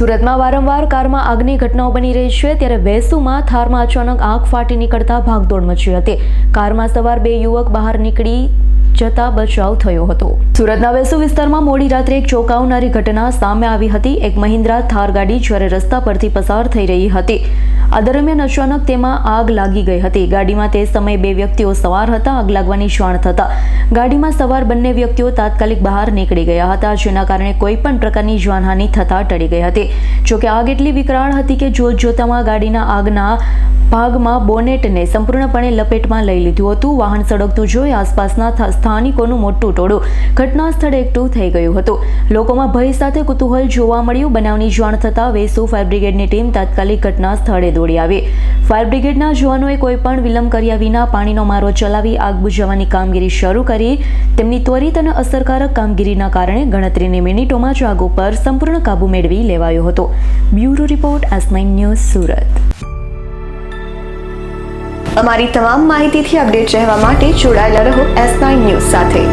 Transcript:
સુરતમાં વારંવાર કારમાં આગની ઘટનાઓ બની રહી છે, ત્યારે વેસુમાં થારમાં અચાનક આગ ફાટી નીકળતા ભાગદોડ મચી હતી. કારમાં સવાર 2 યુવક બહાર નીકળી જતા બચાવ થયો હતો. સુરતના વેસુ વિસ્તારમાં મોડી રાત્રે એક ચોંકાવનારી ઘટના સામે આવી હતી. એક મહિન્દ્રા થાર ગાડી જ્યારે રસ્તા પરથી પસાર થઈ રહી હતી, આ દરમિયાન અચાનક તેમાં આગ લાગી ગઈ હતી. ગાડીમાં તે સમયે 2 વ્યક્તિઓ સવાર હતા. આગ લાગવાની જાણ થતા ગાડીમાં સવાર બંને વ્યક્તિઓ તાત્કાલિક બહાર નીકળી ગયા હતા, જેના કારણે કોઈ પણ પ્રકારની જાનહાનિ થતા ટળી ગઈ હતી. જોકે આગ એટલી વિકરાળ હતી કે જોતજોતામાં ગાડીના આગના ભાગમાં બોનેટને સંપૂર્ણપણે લપેટમાં લઈ લીધું હતું. વાહન સળગતું જોઈ આસપાસના સ્થાનિકોનું મોટું ટોળું ઘટના સ્થળે એકઠું થઈ ગયું હતું. લોકોમાં ભય સાથે કુતૂહલ જોવા મળ્યું. બનાવની જાણ થતાં વેસુ ફાયર બ્રિગેડની ટીમ તાત્કાલિક ઘટના સ્થળે દોડી આવી. ફાયર બ્રિગેડના જવાનોએ કોઈ પણ વિલંબ કર્યા વિના પાણીનો મારો ચલાવી આગ બુઝાવવાની કામગીરી શરૂ કરી. તેમની ત્વરિત અને અસરકારક કામગીરીના કારણે ગણતરીની મિનિટોમાં જ આગ ઉપર સંપૂર્ણ કાબુ મેળવી લેવાયો હતો. Bureau report S9 news Surat. અમારી તમામ માહિતીથી અપડેટ રહેવા માટે જોડાયેલા રહો S9 ન્યૂઝ સાથે.